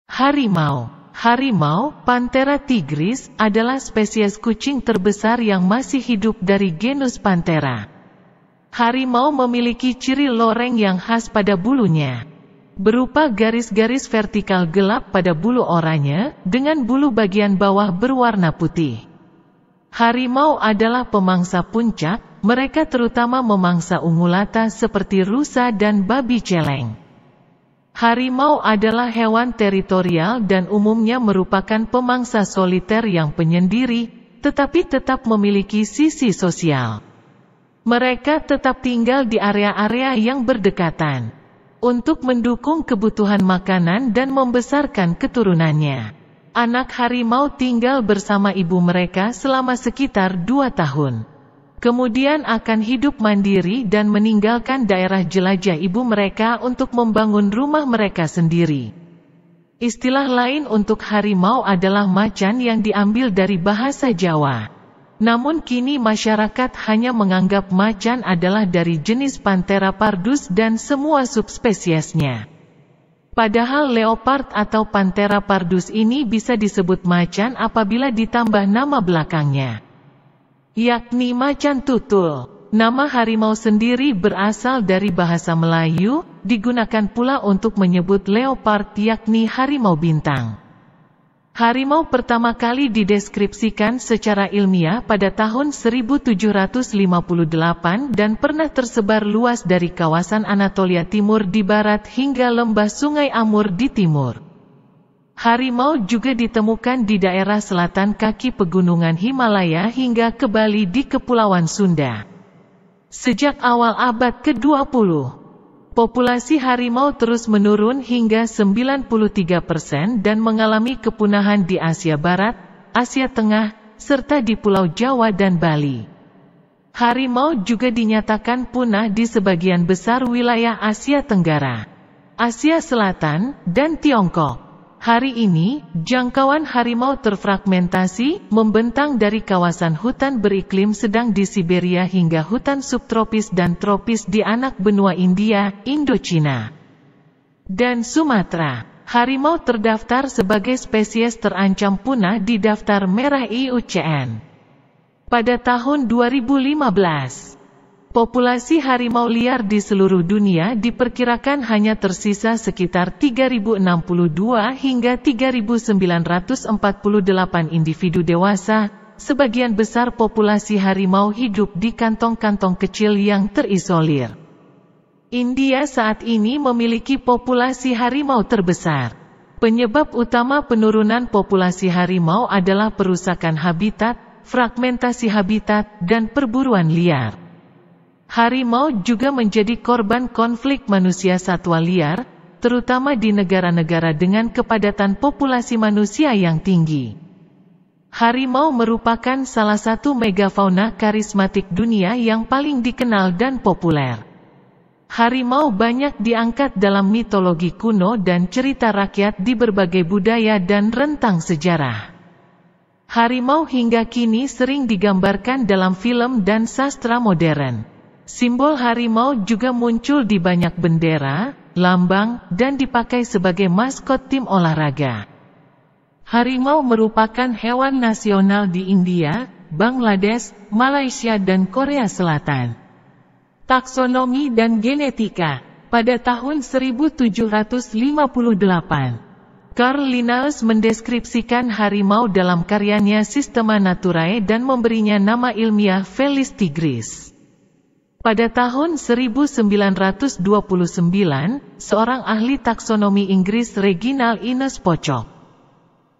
Harimau. Harimau, Panthera tigris, adalah spesies kucing terbesar yang masih hidup dari genus Panthera. Harimau memiliki ciri loreng yang khas pada bulunya, berupa garis-garis vertikal gelap pada bulu oranye, dengan bulu bagian bawah berwarna putih. Harimau adalah pemangsa puncak, mereka terutama memangsa ungulata seperti rusa dan babi celeng. Harimau adalah hewan teritorial dan umumnya merupakan pemangsa soliter yang penyendiri, tetapi tetap memiliki sisi sosial. Mereka tetap tinggal di area-area yang berdekatan untuk mendukung kebutuhan makanan dan membesarkan keturunannya. Anak harimau tinggal bersama ibu mereka selama sekitar 2 tahun. Kemudian akan hidup mandiri dan meninggalkan daerah jelajah ibu mereka untuk membangun rumah mereka sendiri. Istilah lain untuk harimau adalah macan yang diambil dari bahasa Jawa. Namun kini masyarakat hanya menganggap macan adalah dari jenis Panthera pardus dan semua subspesiesnya. Padahal leopard atau Panthera pardus ini bisa disebut macan apabila ditambah nama belakangnya, yakni macan tutul. Nama harimau sendiri berasal dari bahasa Melayu, digunakan pula untuk menyebut leopard yakni harimau bintang. Harimau pertama kali dideskripsikan secara ilmiah pada tahun 1758 dan pernah tersebar luas dari kawasan Anatolia Timur di barat hingga lembah Sungai Amur di timur. Harimau juga ditemukan di daerah selatan kaki pegunungan Himalaya hingga ke Bali di Kepulauan Sunda. Sejak awal abad ke-20, populasi harimau terus menurun hingga 93% dan mengalami kepunahan di Asia Barat, Asia Tengah, serta di Pulau Jawa dan Bali. Harimau juga dinyatakan punah di sebagian besar wilayah Asia Tenggara, Asia Selatan, dan Tiongkok. Hari ini, jangkauan harimau terfragmentasi, membentang dari kawasan hutan beriklim sedang di Siberia hingga hutan subtropis dan tropis di anak benua India, Indochina, dan Sumatera. Harimau terdaftar sebagai spesies terancam punah di daftar merah IUCN. Pada tahun 2015, populasi harimau liar di seluruh dunia diperkirakan hanya tersisa sekitar 3062 hingga 3948 individu dewasa. Sebagian besar populasi harimau hidup di kantong-kantong kecil yang terisolir. India saat ini memiliki populasi harimau terbesar. Penyebab utama penurunan populasi harimau adalah perusakan habitat, fragmentasi habitat, dan perburuan liar. Harimau juga menjadi korban konflik manusia satwa liar, terutama di negara-negara dengan kepadatan populasi manusia yang tinggi. Harimau merupakan salah satu megafauna karismatik dunia yang paling dikenal dan populer. Harimau banyak diangkat dalam mitologi kuno dan cerita rakyat di berbagai budaya dan rentang sejarah. Harimau hingga kini sering digambarkan dalam film dan sastra modern. Simbol harimau juga muncul di banyak bendera, lambang, dan dipakai sebagai maskot tim olahraga. Harimau merupakan hewan nasional di India, Bangladesh, Malaysia dan Korea Selatan. Taksonomi dan genetika. Pada tahun 1758, Carl Linnaeus mendeskripsikan harimau dalam karyanya Systema Naturae dan memberinya nama ilmiah Felis tigris. Pada tahun 1929, seorang ahli taksonomi Inggris Reginald Innes Pocock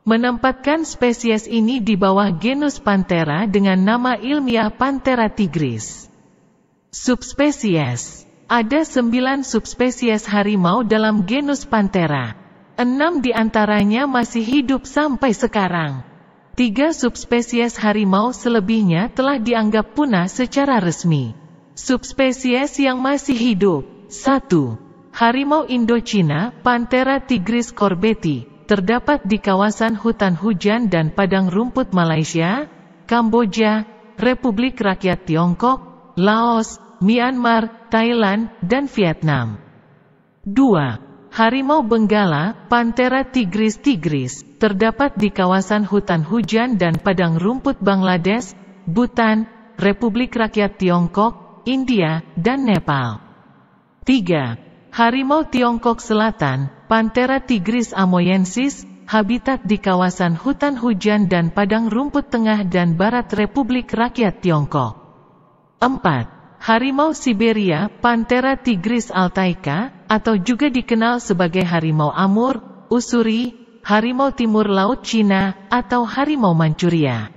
menempatkan spesies ini di bawah genus Panthera dengan nama ilmiah Panthera tigris. Subspesies. Ada 9 subspesies harimau dalam genus Panthera. 6 di antaranya masih hidup sampai sekarang. 3 subspesies harimau selebihnya telah dianggap punah secara resmi. Subspesies yang masih hidup. 1. Harimau Indochina, Panthera tigris corbeti, terdapat di kawasan hutan hujan dan padang rumput Malaysia, Kamboja, Republik Rakyat Tiongkok, Laos, Myanmar, Thailand, dan Vietnam. 2. Harimau benggala, Panthera tigris tigris, terdapat di kawasan hutan hujan dan padang rumput Bangladesh, Bhutan, Republik Rakyat Tiongkok, India, dan Nepal. 3. Harimau Tiongkok Selatan, Panthera tigris amoyensis, habitat di kawasan hutan hujan dan padang rumput tengah dan barat Republik Rakyat Tiongkok. 4. Harimau Siberia, Panthera tigris altaica, atau juga dikenal sebagai harimau Amur, Ussuri, harimau timur laut Cina, atau harimau Manchuria.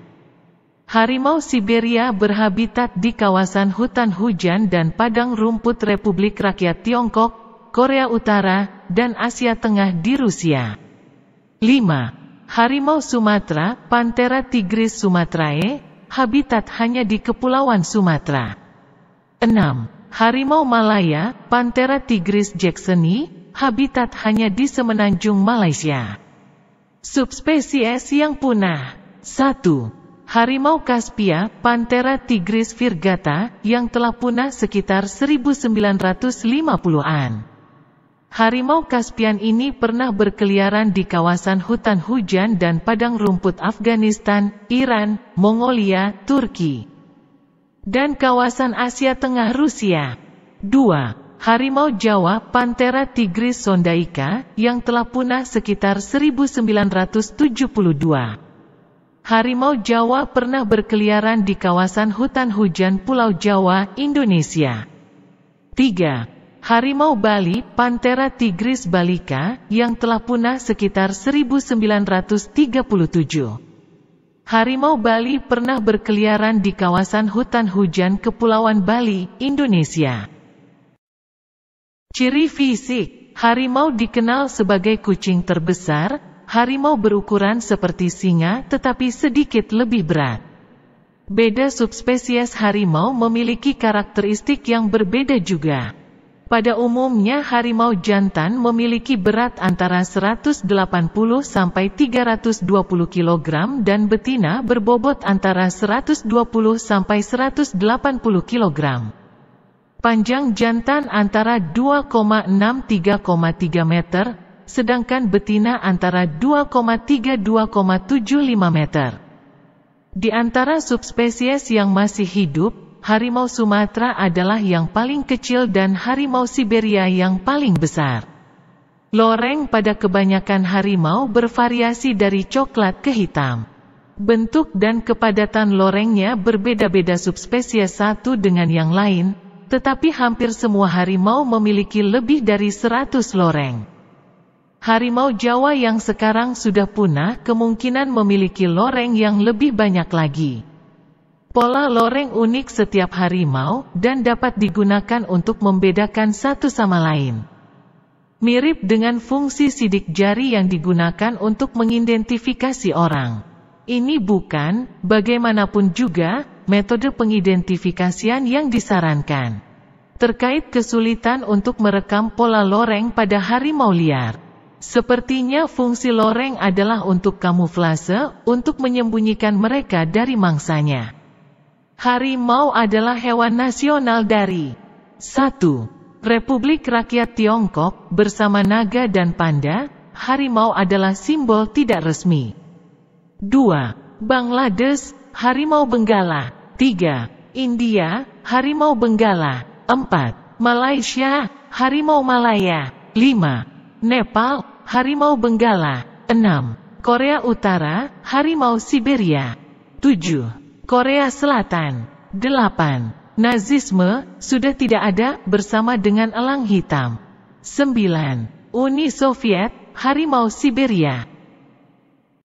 Harimau Siberia berhabitat di kawasan hutan hujan dan padang rumput Republik Rakyat Tiongkok, Korea Utara, dan Asia Tengah di Rusia. 5. Harimau Sumatera, Panthera tigris sumatrae, habitat hanya di Kepulauan Sumatera. 6. Harimau Malaya, Panthera tigris jacksoni, habitat hanya di semenanjung Malaysia. Subspesies yang punah. 1. Harimau Kaspia, Panthera tigris virgata, yang telah punah sekitar 1950-an. Harimau Kaspian ini pernah berkeliaran di kawasan hutan hujan dan padang rumput Afghanistan, Iran, Mongolia, Turki, dan kawasan Asia Tengah Rusia. 2. Harimau Jawa, Panthera tigris sondaica, yang telah punah sekitar 1972. Harimau Jawa pernah berkeliaran di kawasan hutan hujan Pulau Jawa, Indonesia. 3. Harimau Bali, Panthera tigris balicca, yang telah punah sekitar 1937. Harimau Bali pernah berkeliaran di kawasan hutan hujan Kepulauan Bali, Indonesia. Ciri fisik. Harimau dikenal sebagai kucing terbesar. Harimau berukuran seperti singa tetapi sedikit lebih berat. Beda subspesies harimau memiliki karakteristik yang berbeda juga. Pada umumnya harimau jantan memiliki berat antara 180 sampai 320 kg dan betina berbobot antara 120 sampai 180 kg. Panjang jantan antara 2,6–3,3 meter, sedangkan betina antara 2,3–2,75 meter. Di antara subspesies yang masih hidup, harimau Sumatera adalah yang paling kecil dan harimau Siberia yang paling besar. Loreng pada kebanyakan harimau bervariasi dari coklat ke hitam. Bentuk dan kepadatan lorengnya berbeda-beda subspesies satu dengan yang lain, tetapi hampir semua harimau memiliki lebih dari 100 loreng. Harimau Jawa yang sekarang sudah punah kemungkinan memiliki loreng yang lebih banyak lagi. Pola loreng unik setiap harimau dan dapat digunakan untuk membedakan satu sama lain. Mirip dengan fungsi sidik jari yang digunakan untuk mengidentifikasi orang. Ini bukan, bagaimanapun juga, metode pengidentifikasian yang disarankan. Terkait kesulitan untuk merekam pola loreng pada harimau liar. Sepertinya fungsi loreng adalah untuk kamuflase, untuk menyembunyikan mereka dari mangsanya. Harimau adalah hewan nasional dari 1. Republik Rakyat Tiongkok, bersama naga dan panda, harimau adalah simbol tidak resmi. 2. Bangladesh, harimau benggala. 3. India, harimau benggala. 4. Malaysia, harimau Malaya. 5. Nepal, harimau benggala. 6. Korea Utara, harimau Siberia. 7. Korea Selatan. 8. Nazisme, sudah tidak ada, bersama dengan elang hitam. 9. Uni Soviet, harimau Siberia.